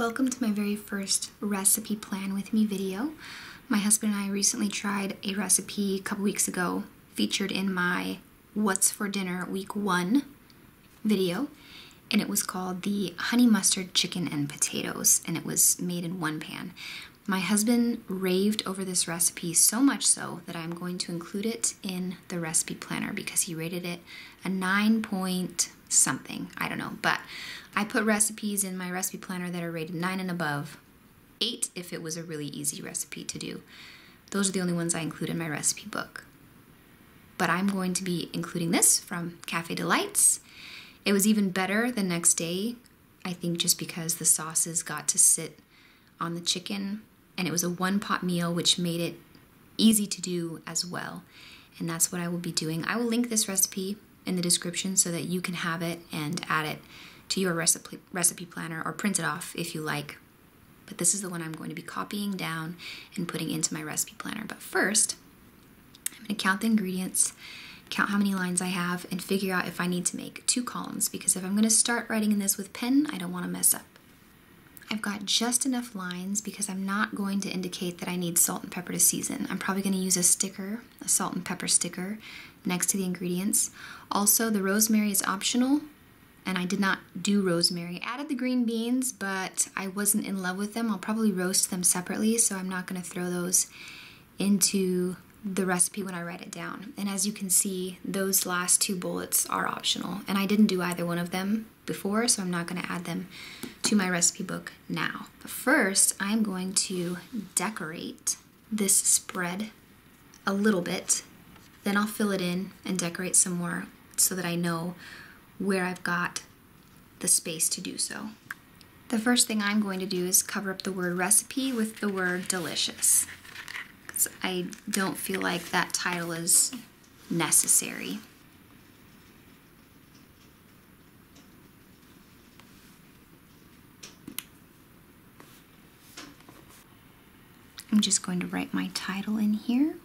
Welcome to my very first recipe plan with me video. My husband and I recently tried a recipe a couple weeks ago featured in my What's for Dinner Week 1 video, and it was called the honey mustard chicken and potatoes, and it was made in one pan. My husband raved over this recipe so much so that I'm going to include it in the recipe planner because he rated it a 9 point something, I don't know, but I put recipes in my recipe planner that are rated 9 and above, 8 if it was a really easy recipe to do. Those are the only ones I include in my recipe book. But I'm going to be including this from Cafe Delights. It was even better the next day, I think just because the sauces got to sit on the chicken, and it was a one-pot meal, which made it easy to do as well. And that's what I will be doing. I will link this recipe in the description so that you can have it and add it to your recipe planner or print it off if you like. But this is the one I'm going to be copying down and putting into my recipe planner. But first, I'm going to count the ingredients, count how many lines I have, and figure out if I need to make 2 columns, because if I'm going to start writing in this with pen, I don't want to mess up. I've got just enough lines because I'm not going to indicate that I need salt and pepper to season. I'm probably going to use a sticker, a salt and pepper sticker, next to the ingredients. Also, the rosemary is optional, and I did not do rosemary. I added the green beans, but I wasn't in love with them. I'll probably roast them separately, so I'm not going to throw those into the recipe when I write it down. And as you can see, those last 2 bullets are optional, and I didn't do either one of them before, so I'm not going to add them to my recipe book now. But first, I'm going to decorate this spread a little bit, then I'll fill it in and decorate some more so that I know where I've got the space to do so. The first thing I'm going to do is cover up the word recipe with the word delicious, because I don't feel like that title is necessary. I'm just going to write my title in here.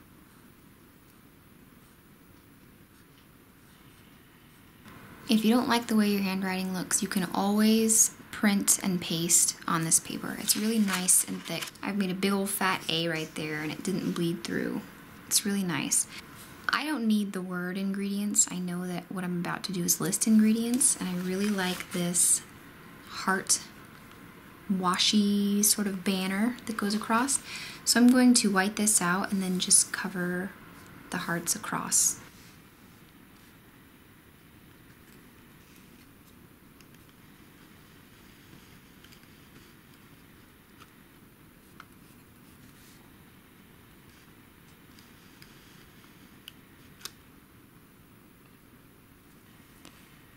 If you don't like the way your handwriting looks, you can always print and paste on this paper. It's really nice and thick. I've made a big old fat A right there and it didn't bleed through. It's really nice. I don't need the word ingredients. I know that what I'm about to do is list ingredients, and I really like this heart washi sort of banner that goes across. So I'm going to white this out and then just cover the hearts across.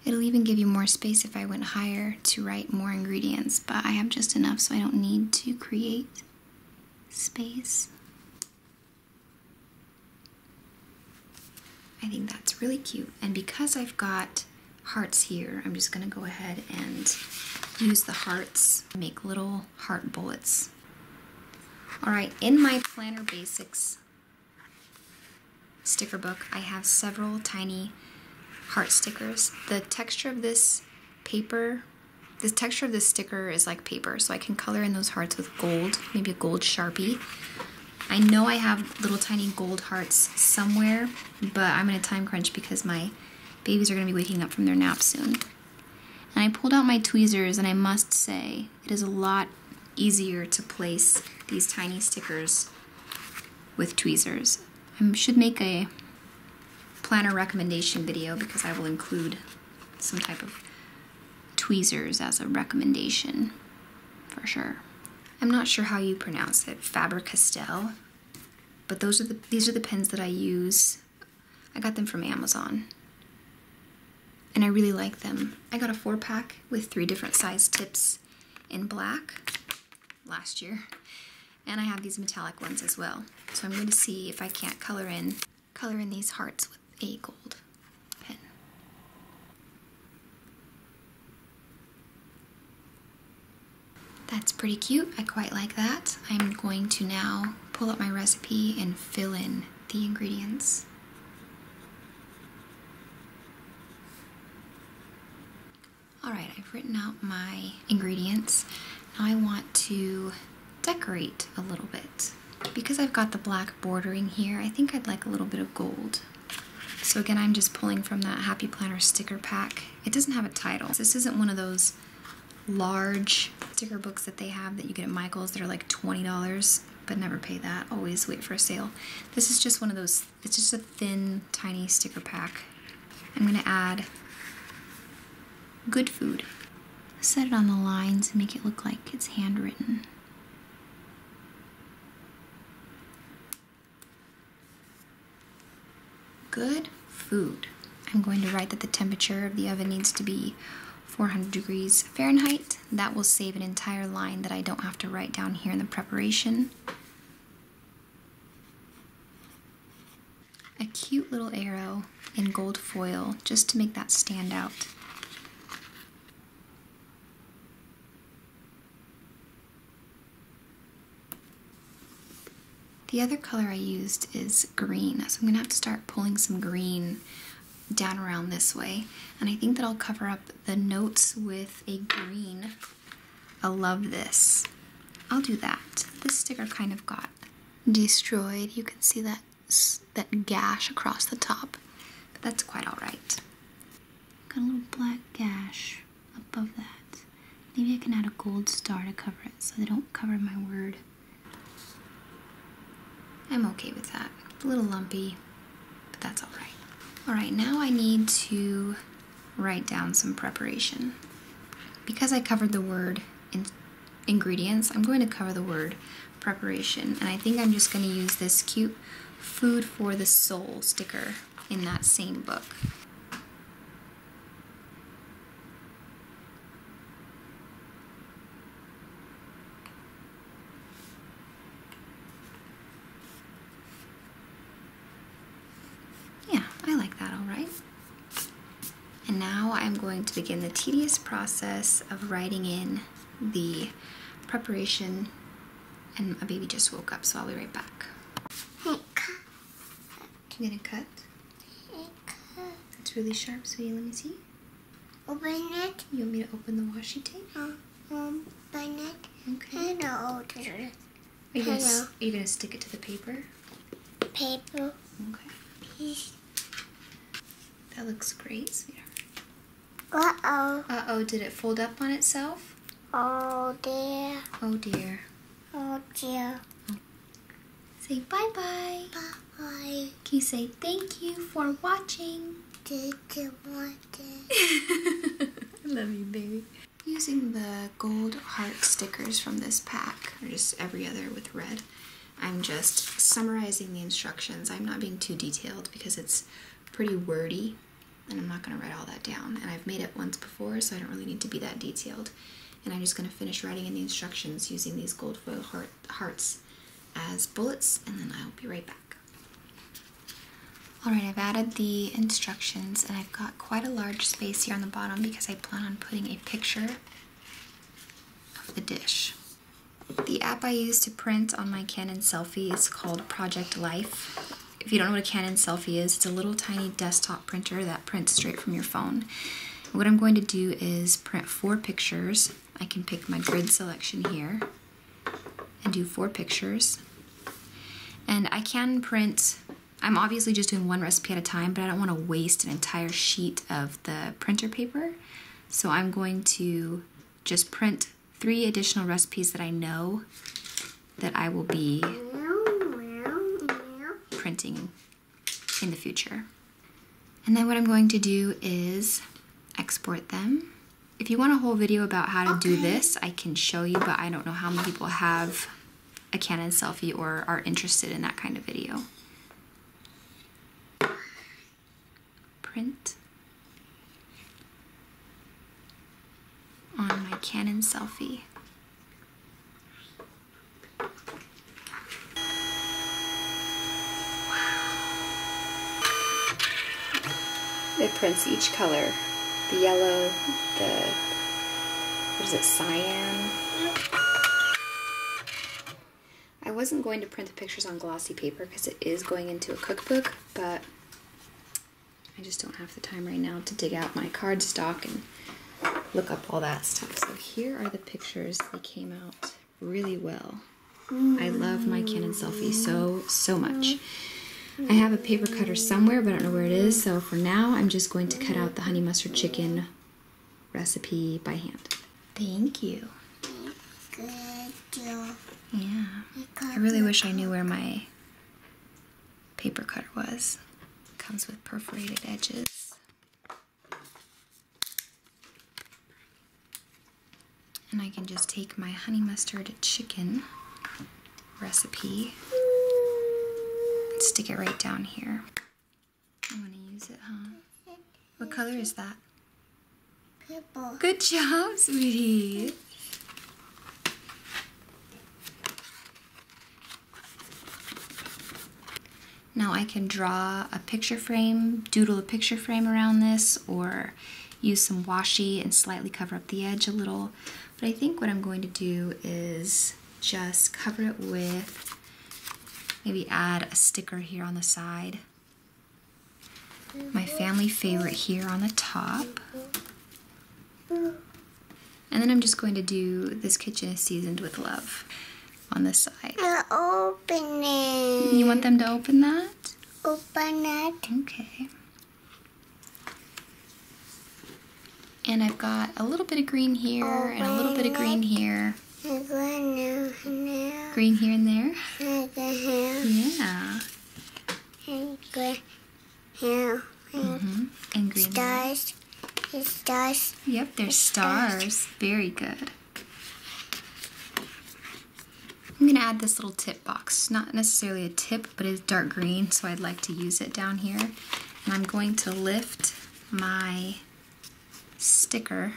It'll even give you more space if I went higher to write more ingredients, but I have just enough so I don't need to create space. I think that's really cute. And because I've got hearts here, I'm just going to go ahead and use the hearts to make little heart bullets. Alright, in my Planner Basics sticker book, I have several tiny heart stickers. The texture of this paper, the texture of this sticker is like paper, so I can color in those hearts with gold, maybe a gold Sharpie. I know I have little tiny gold hearts somewhere, but I'm in a time crunch because my babies are going to be waking up from their nap soon. And I pulled out my tweezers, and I must say, it is a lot easier to place these tiny stickers with tweezers. I should make a planner recommendation video because I will include some type of tweezers as a recommendation for sure. I'm not sure how you pronounce it, Faber Castell, but these are the pens that I use. I got them from Amazon, and I really like them. I got a 4-pack with 3 different size tips in black last year, and I have these metallic ones as well. So I'm going to see if I can't color in these hearts with a gold pen. That's pretty cute. I quite like that. I'm going to now pull up my recipe and fill in the ingredients. Alright, I've written out my ingredients. I want to decorate a little bit. Because I've got the black bordering here, I think I'd like a little bit of gold. So again, I'm just pulling from that Happy Planner sticker pack. It doesn't have a title. This isn't one of those large sticker books that they have that you get at Michael's that are like $20, but never pay that. Always wait for a sale. This is just one of those, it's just a thin, tiny sticker pack. I'm gonna add good food. Set it on the lines and make it look like it's handwritten. Good food. I'm going to write that the temperature of the oven needs to be 400 degrees Fahrenheit. That will save an entire line that I don't have to write down here in the preparation. A cute little arrow in gold foil just to make that stand out. The other color I used is green, so I'm gonna have to start pulling some green down around this way. And I think that I'll cover up the notes with a green. I love this. I'll do that. This sticker kind of got destroyed. You can see that gash across the top, but that's quite all right. Got a little black gash above that. Maybe I can add a gold star to cover it so they don't cover my word. I'm okay with that. A little lumpy, but that's all right. All right, now I need to write down some preparation. Because I covered the word ingredients, I'm going to cover the word preparation. And I think I'm just going to use this cute Food for the Soul sticker in that same book. And now I'm going to begin the tedious process of writing in the preparation, and my baby just woke up, so I'll be right back. Hey, cut. You gonna cut? Hey, cut. It's really sharp, sweetie. Let me see. Open it. You want me to open the washi tape? Open it. Okay. Hello. Are you gonna stick it to the paper? Paper. Okay. Please. That looks great, sweetheart. Uh-oh. Uh-oh, did it fold up on itself? Oh, dear. Oh, dear. Oh, dear. Say bye-bye. Bye-bye. Can you say thank you for watching? Did you want it? I love you, baby. Using the gold heart stickers from this pack, or just every other with red, I'm just summarizing the instructions. I'm not being too detailed because it's pretty wordy, and I'm not going to write all that down. And I've made it once before, so I don't really need to be that detailed. And I'm just going to finish writing in the instructions using these gold foil hearts as bullets, and then I'll be right back. Alright, I've added the instructions, and I've got quite a large space here on the bottom because I plan on putting a picture of the dish. The app I use to print on my Canon Selfie is called Project Life. If you don't know what a Canon Selfie is, it's a little tiny desktop printer that prints straight from your phone. What I'm going to do is print 4 pictures. I can pick my grid selection here and do 4 pictures. And I can print, I'm obviously just doing one recipe at a time, but I don't want to waste an entire sheet of the printer paper. So I'm going to just print 3 additional recipes that I know that I will be printing in the future. And then what I'm going to do is export them. If you want a whole video about how to do this, I can show you, but I don't know how many people have a Canon Selfie or are interested in that kind of video. Print on my Canon Selfie. It prints each color. The yellow, what is it, cyan? I wasn't going to print the pictures on glossy paper because it is going into a cookbook, but I just don't have the time right now to dig out my cardstock and look up all that stuff. So here are the pictures. They came out really well. I love my Canon selfie so much. I have a paper cutter somewhere, but I don't know where it is. So for now, I'm just going to cut out the honey mustard chicken recipe by hand. Thank you. Good job. Yeah. I really wish I knew where my paper cutter was. It comes with perforated edges. And I can just take my honey mustard chicken recipe and stick it right down here. I'm gonna use it, huh? What color is that? Purple. Good job, sweetie. Now I can draw a picture frame, doodle a picture frame around this, or use some washi and slightly cover up the edge a little. But I think what I'm going to do is just cover it with, maybe add a sticker here on the side. My family favorite here on the top. And then I'm just going to do "This kitchen is seasoned with love" on this side. Open it. You want them to open that? Open it. Okay. And I've got a little bit of green here and a little bit of green here. Green here and there? Yeah. And green there. Stars. Stars. Yep, there's stars. Very good. I'm going to add this little tip box. Not necessarily a tip, but it's dark green, so I'd like to use it down here. And I'm going to lift my sticker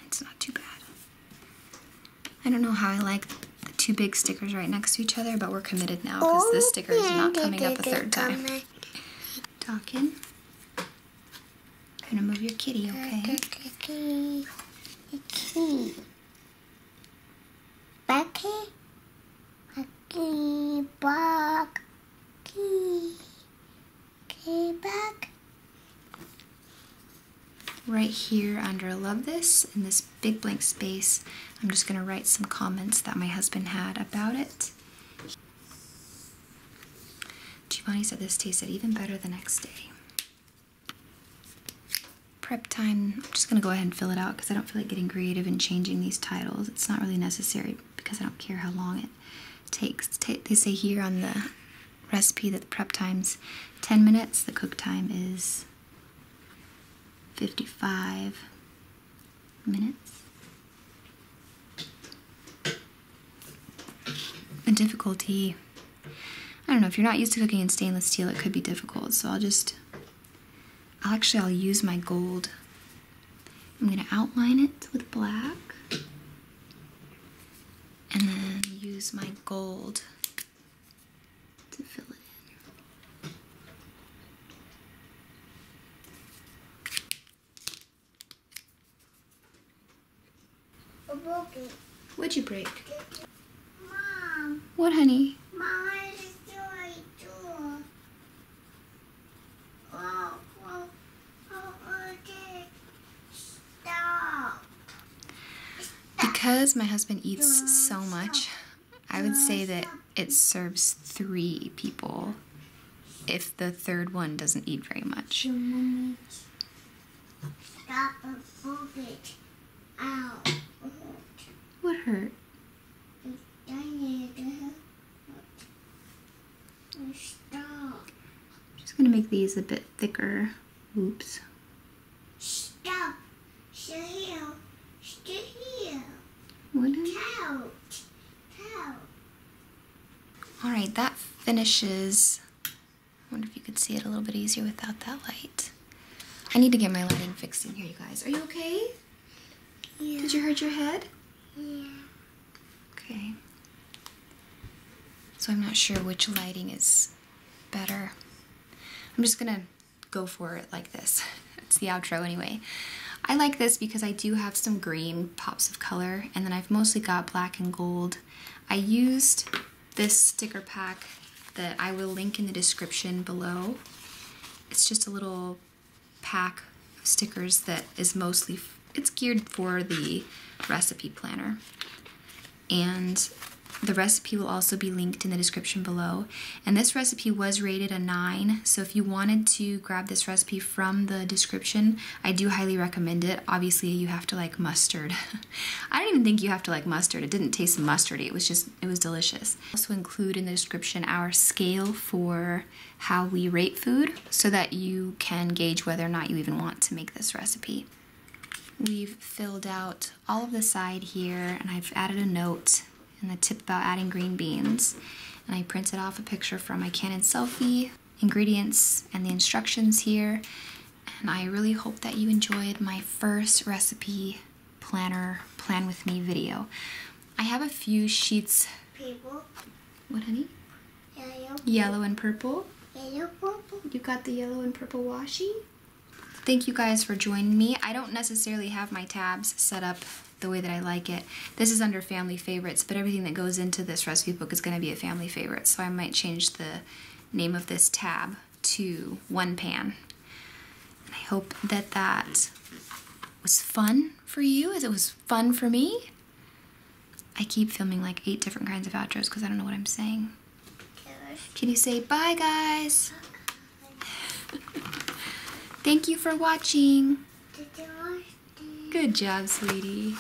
it's not too bad. I don't know how I like the two big stickers right next to each other, but we're committed now because this sticker is not coming up a third time. Talking. I'm gonna move your kitty, okay? Back here. Back. Back. Right here under "Love This," in this big blank space, I'm just going to write some comments that my husband had about it. Giovanni said this tasted even better the next day. Prep time, I'm just going to go ahead and fill it out because I don't feel like getting creative and changing these titles. It's not really necessary because I don't care how long it takes. They say here on the recipe that the prep time's 10 minutes, the cook time is 55 minutes. The difficulty, I don't know, if you're not used to cooking in stainless steel, it could be difficult. So I'll use my gold. I'm going to outline it with black and then use my gold to fill it in. What'd you break? Mom. What, honey? Mom, I just doing too. Oh, stop. Because my husband eats so much, I would say that it serves 3 people if the third one doesn't eat very much. Stop and move it. Ow. What hurt? Stop. I'm just going to make these a bit thicker. Oops. Stop. Stay here. Stay here. What? Couch. Alright, that finishes. I wonder if you could see it a little bit easier without that light. I need to get my lighting fixed in here, you guys. Are you okay? Yeah. Did you hurt your head? Yeah. Okay. So I'm not sure which lighting is better. I'm just gonna go for it like this. It's the outro anyway. I like this because I do have some green pops of color, and then I've mostly got black and gold. I used this sticker pack that I will link in the description below. It's just a little pack of stickers that is mostly, it's geared for the recipe planner. And the recipe will also be linked in the description below. And this recipe was rated a 9, so if you wanted to grab this recipe from the description, I do highly recommend it. Obviously, you have to like mustard. I don't even think you have to like mustard. It didn't taste mustardy. It was delicious. I also include in the description our scale for how we rate food so that you can gauge whether or not you even want to make this recipe. We've filled out all of the side here, and I've added a note and the tip about adding green beans. And I printed off a picture from my Canon selfie, ingredients, and the instructions here. And I really hope that you enjoyed my first recipe planner plan with me video. I have a few sheets. Purple. What, honey? Yellow. Yellow and purple. Yellow, purple. You got the yellow and purple washi? Thank you guys for joining me. I don't necessarily have my tabs set up the way that I like it. This is under family favorites, but everything that goes into this recipe book is going to be a family favorite, so I might change the name of this tab to One Pan. And I hope that that was fun for you as it was fun for me. I keep filming like 8 different kinds of outros because I don't know what I'm saying. Can you say bye, guys? Thank you for watching. Good job, sweetie.